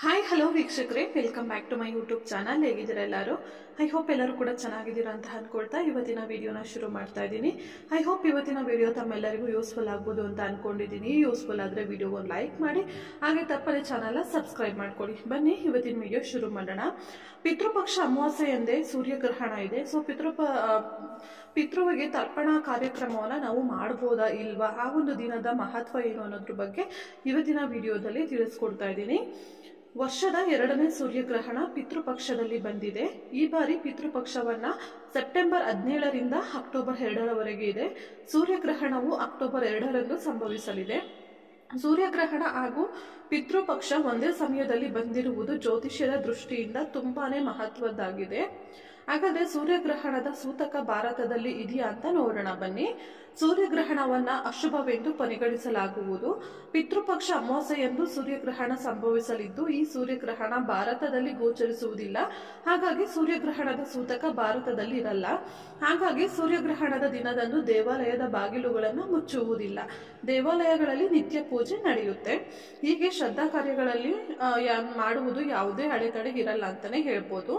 Hi hello ವೀಕ್ಷಕರೇ, welcome back to my YouTube channel. ಹೇಗಿದ್ದೀರಾ ಎಲ್ಲರೂ? ಐ ಹೋಪ್ ಎಲ್ಲರೂ ಕೂಡ ಚೆನ್ನಾಗಿದ್ದೀರಾ ಅಂತ ಅನ್ಕೊಳ್ತಾ ಇವತ್ತಿನ ವಿಡಿಯೋನ ಶುರು ಮಾಡ್ತಾ ಇದ್ದೀನಿ. ಐ ಹೋಪ್ ಇವತ್ತಿನ ವಿಡಿಯೋ ತಮ್ಮೆಲ್ಲರಿಗೂ ಯೂಸ್ಫುಲ್ ಆಗ್ಬೋದು ಅಂತ ಅನ್ಕೊಂಡಿದ್ದೀನಿ. ಯೂಸ್ಫುಲ್ ಆದರೆ ವಿಡಿಯೋಗೆ ಒಂದು ಲೈಕ್ ಮಾಡಿ, ಹಾಗೆ ತಪ್ಪದೆ ಚಾನಲ್ನ ಸಬ್ಸ್ಕ್ರೈಬ್ ಮಾಡ್ಕೊಳ್ಳಿ. ಬನ್ನಿ ಇವತ್ತಿನ ವಿಡಿಯೋ ಶುರು ಮಾಡೋಣ. ಪಿತೃಪಕ್ಷ ಅಮಾವಾಸ್ಯೆ ಎಂದೇ ಸೂರ್ಯಗ್ರಹಣ ಇದೆ. ಸೊ ಪಿತೃವಿಗೆ ತರ್ಪಣಾ ಕಾರ್ಯಕ್ರಮವನ್ನ ನಾವು ಮಾಡಬಹುದಾ ಇಲ್ವಾ, ಆ ಒಂದು ದಿನದ ಮಹತ್ವ ಏನು ಅನ್ನೋದ್ರ ಬಗ್ಗೆ ಇವತ್ತಿನ ವಿಡಿಯೋದಲ್ಲಿ ತಿಳಿಸ್ಕೊಡ್ತಾ ಇದ್ದೀನಿ. ವರ್ಷದ 2ನೇ ಸೂರ್ಯಗ್ರಹಣ ಪಿತೃಪಕ್ಷದಲ್ಲಿ ಬಂದಿದೆ. ಈ ಬಾರಿ ಪಿತೃಪಕ್ಷವನ್ನ ಸೆಪ್ಟೆಂಬರ್ 17ರಿಂದ ಅಕ್ಟೋಬರ್ 2ರವರೆಗೆ ಇದೆ. ಸೂರ್ಯಗ್ರಹಣವು ಅಕ್ಟೋಬರ್ 2ರಂದು ಸಂಭವಿಸಲಿದೆ. ಸೂರ್ಯಗ್ರಹಣ ಹಾಗೂ ಪಿತೃಪಕ್ಷ ಒಂದೇ ಸಮಯದಲ್ಲಿ ಬಂದಿರುವುದು ಜ್ಯೋತಿಷ್ಯದ ದೃಷ್ಟಿಯಿಂದ ತುಂಬಾನೇ ಮಹತ್ವದ್ದಾಗಿದೆ. ಹಾಗಾದ್ರೆ ಸೂರ್ಯಗ್ರಹಣದ ಸೂತಕ ಭಾರತದಲ್ಲಿ ಇದೆಯಾ ಅಂತ ನೋಡೋಣ ಬನ್ನಿ. ಸೂರ್ಯಗ್ರಹಣವನ್ನ ಅಶುಭವೆಂದು ಪರಿಗಣಿಸಲಾಗುವುದು. ಪಿತೃಪಕ್ಷ ಅಮಾವಾಸ್ಯೆಯಂದು ಸೂರ್ಯಗ್ರಹಣ ಸಂಭವಿಸಲಿದ್ದು, ಈ ಸೂರ್ಯಗ್ರಹಣ ಭಾರತದಲ್ಲಿ ಗೋಚರಿಸುವುದಿಲ್ಲ. ಹಾಗಾಗಿ ಸೂರ್ಯಗ್ರಹಣದ ಸೂತಕ ಭಾರತದಲ್ಲಿ ಇರಲ್ಲ. ಹಾಗಾಗಿ ಸೂರ್ಯಗ್ರಹಣದ ದಿನದಂದು ದೇವಾಲಯದ ಬಾಗಿಲುಗಳನ್ನು ಮುಚ್ಚುವುದಿಲ್ಲ. ದೇವಾಲಯಗಳಲ್ಲಿ ನಿತ್ಯ ಪೂಜೆ ನಡೆಯುತ್ತೆ. ಹೀಗೆ ಶ್ರದ್ಧಾ ಕಾರ್ಯಗಳಲ್ಲಿ ಮಾಡುವುದು ಯಾವುದೇ ಅಡೆತಡೆ ಇರಲ್ಲ ಅಂತಾನೆ ಹೇಳ್ಬೋದು.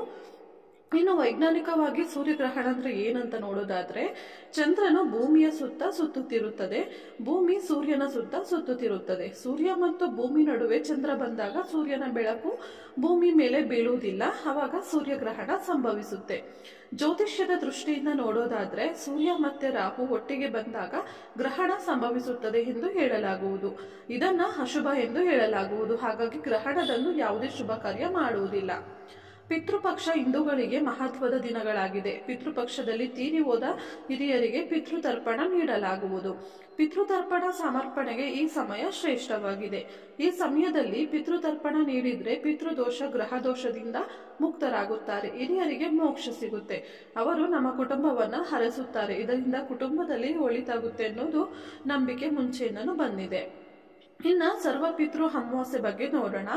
ಇನ್ನು ವೈಜ್ಞಾನಿಕವಾಗಿ ಸೂರ್ಯಗ್ರಹಣ ಅಂದ್ರೆ ಏನಂತ ನೋಡೋದಾದ್ರೆ, ಚಂದ್ರನು ಭೂಮಿಯ ಸುತ್ತ ಸುತ್ತುತ್ತಿರುತ್ತದೆ, ಭೂಮಿ ಸೂರ್ಯನ ಸುತ್ತ ಸುತ್ತುತ್ತಿರುತ್ತದೆ. ಸೂರ್ಯ ಮತ್ತು ಭೂಮಿ ನಡುವೆ ಚಂದ್ರ ಬಂದಾಗ ಸೂರ್ಯನ ಬೆಳಕು ಭೂಮಿ ಮೇಲೆ ಬೀಳುವುದಿಲ್ಲ. ಆವಾಗ ಸೂರ್ಯಗ್ರಹಣ ಸಂಭವಿಸುತ್ತೆ. ಜ್ಯೋತಿಷ್ಯದ ದೃಷ್ಟಿಯಿಂದ ನೋಡೋದಾದ್ರೆ, ಸೂರ್ಯ ಮತ್ತೆ ರಾಹು ಒಟ್ಟಿಗೆ ಬಂದಾಗ ಗ್ರಹಣ ಸಂಭವಿಸುತ್ತದೆ ಎಂದು ಹೇಳಲಾಗುವುದು. ಇದನ್ನ ಅಶುಭ ಎಂದು ಹೇಳಲಾಗುವುದು. ಹಾಗಾಗಿ ಗ್ರಹಣದಂದು ಯಾವುದೇ ಶುಭ ಕಾರ್ಯ ಮಾಡುವುದಿಲ್ಲ. ಪಿತೃಪಕ್ಷ ಹಿಂದೂಗಳಿಗೆ ಮಹತ್ವದ ದಿನಗಳಾಗಿದೆ. ಪಿತೃಪಕ್ಷದಲ್ಲಿ ತೀರಿ ಹೋದ ಹಿರಿಯರಿಗೆ ಪಿತೃತರ್ಪಣ ನೀಡಲಾಗುವುದು. ಪಿತೃತರ್ಪಣ ಸಮರ್ಪಣೆಗೆ ಈ ಸಮಯ ಶ್ರೇಷ್ಠವಾಗಿದೆ. ಈ ಸಮಯದಲ್ಲಿ ಪಿತೃತರ್ಪಣ ನೀಡಿದ್ರೆ ಪಿತೃದೋಷ ಗ್ರಹ ದೋಷದಿಂದ ಮುಕ್ತರಾಗುತ್ತಾರೆ. ಹಿರಿಯರಿಗೆ ಮೋಕ್ಷ ಸಿಗುತ್ತೆ. ಅವರು ನಮ್ಮ ಕುಟುಂಬವನ್ನ ಹರಸುತ್ತಾರೆ. ಇದರಿಂದ ಕುಟುಂಬದಲ್ಲಿ ಒಳಿತಾಗುತ್ತೆ ಅನ್ನೋದು ನಂಬಿಕೆ ಮುಂಚೆಯಿಂದನೂ ಬಂದಿದೆ. ಇನ್ನ ಸರ್ವ ಪಿತೃ ಅಮಾವಾಸ್ಯೆ ಬಗ್ಗೆ ನೋಡೋಣ.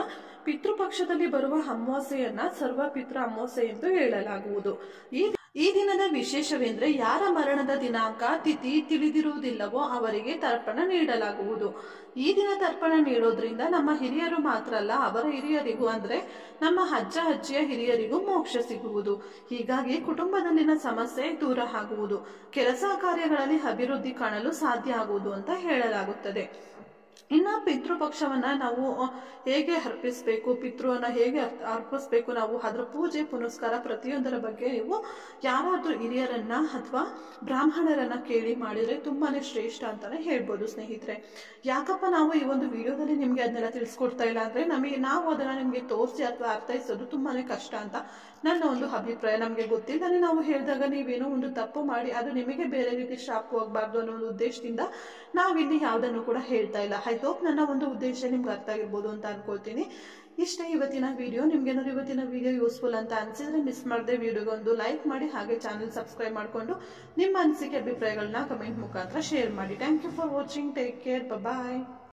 ಪಿತೃಪಕ್ಷದಲ್ಲಿ ಬರುವ ಅಮಾವಾಸ್ಯೆಯನ್ನ ಸರ್ವ ಪಿತೃ ಅಮಾವಾಸ್ಯೆ ಎಂದು ಹೇಳಲಾಗುವುದು. ಈ ದಿನದ ವಿಶೇಷವೆಂದ್ರೆ, ಯಾರ ಮರಣದ ದಿನಾಂಕ ತಿಥಿ ತಿಳಿದಿರುವುದಿಲ್ಲವೋ ಅವರಿಗೆ ತರ್ಪಣ ನೀಡಲಾಗುವುದು. ಈ ದಿನ ತರ್ಪಣ ನೀಡೋದ್ರಿಂದ ನಮ್ಮ ಹಿರಿಯರು ಮಾತ್ರ ಅಲ್ಲ, ಅವರ ಹಿರಿಯರಿಗೂ ಅಂದ್ರೆ ನಮ್ಮ ಅಜ್ಜ ಅಜ್ಜಿಯ ಹಿರಿಯರಿಗೂ ಮೋಕ್ಷ ಸಿಗುವುದು. ಹೀಗಾಗಿ ಕುಟುಂಬದಲ್ಲಿನ ಸಮಸ್ಯೆ ದೂರ ಆಗುವುದು, ಕೆಲಸ ಕಾರ್ಯಗಳಲ್ಲಿ ಅಭಿವೃದ್ಧಿ ಕಾಣಲು ಸಾಧ್ಯ ಆಗುವುದು ಅಂತ ಹೇಳಲಾಗುತ್ತದೆ. ಇನ್ನ ಪಿತೃಪಕ್ಷವನ್ನ ನಾವು ಹೇಗೆ ಅರ್ಪಿಸ್ಬೇಕು, ಪಿತೃವನ್ನ ಹೇಗೆ ಅರ್ಪಿಸ್ಬೇಕು, ನಾವು ಅದರ ಪೂಜೆ ಪುನಸ್ಕಾರ ಪ್ರತಿಯೊಂದರ ಬಗ್ಗೆ ನೀವು ಯಾರಾದ್ರೂ ಹಿರಿಯರನ್ನ ಅಥವಾ ಬ್ರಾಹ್ಮಣರನ್ನ ಕೇಳಿ ಮಾಡಿದ್ರೆ ತುಂಬಾನೇ ಶ್ರೇಷ್ಠ ಅಂತಾನೆ ಹೇಳ್ಬೋದು ಸ್ನೇಹಿತರೆ. ಯಾಕಪ್ಪ ನಾವು ಈ ಒಂದು ವಿಡಿಯೋದಲ್ಲಿ ನಿಮ್ಗೆ ಅದನ್ನೆಲ್ಲ ತಿಳಿಸ್ಕೊಡ್ತಾ ಇಲ್ಲ ಅಂದ್ರೆ, ನಾವು ಅದನ್ನ ನಿಮ್ಗೆ ತೋರಿಸಿ ಅಥವಾ ಅರ್ಥೈಸೋದು ತುಂಬಾನೇ ಕಷ್ಟ ಅಂತ ನನ್ನ ಒಂದು ಅಭಿಪ್ರಾಯ. ನಮ್ಗೆ ಗೊತ್ತಿಲ್ಲದೆ ನಾವು ಹೇಳಿದಾಗ ನೀವೇನೋ ಒಂದು ತಪ್ಪು ಮಾಡಿ ಅದು ನಿಮಗೆ ಬೇರೆ ರೀತಿ ಶಾಪ್ ಹೋಗ್ಬಾರ್ದು ಅನ್ನೋ ಒಂದು ಉದ್ದೇಶದಿಂದ ನಾವಿಲ್ಲಿ ಯಾವ್ದನ್ನು ಕೂಡ ಹೇಳ್ತಾ ಇಲ್ಲ. ಐ ಹೋಪ್ ನನ್ನ ಒಂದು ಉದ್ದೇಶ ನಿಮ್ಗೆ ಅರ್ಥ ಆಗಿರ್ಬೋದು ಅಂತ ಅನ್ಕೊಳ್ತೀನಿ. ಇಷ್ಟೇ ಇವತ್ತಿನ ವಿಡಿಯೋ. ನಿಮ್ಗೇನಾದ್ರು ಇವತ್ತಿನ ವಿಡಿಯೋ ಯೂಸ್ಫುಲ್ ಅಂತ ಅನ್ಸಿದ್ರೆ ಮಿಸ್ ಮಾಡದೆ ವಿಡಿಯೋಗೆ ಒಂದು ಲೈಕ್ ಮಾಡಿ, ಹಾಗೆ ಚಾನಲ್ ಸಬ್ಸ್ಕ್ರೈಬ್ ಮಾಡಿಕೊಂಡು ನಿಮ್ಮ ಅನಿಸಿಕೆ ಅಭಿಪ್ರಾಯಗಳನ್ನ ಕಮೆಂಟ್ ಮುಖಾಂತರ ಶೇರ್ ಮಾಡಿ. Thank you for watching. Take care. Bye.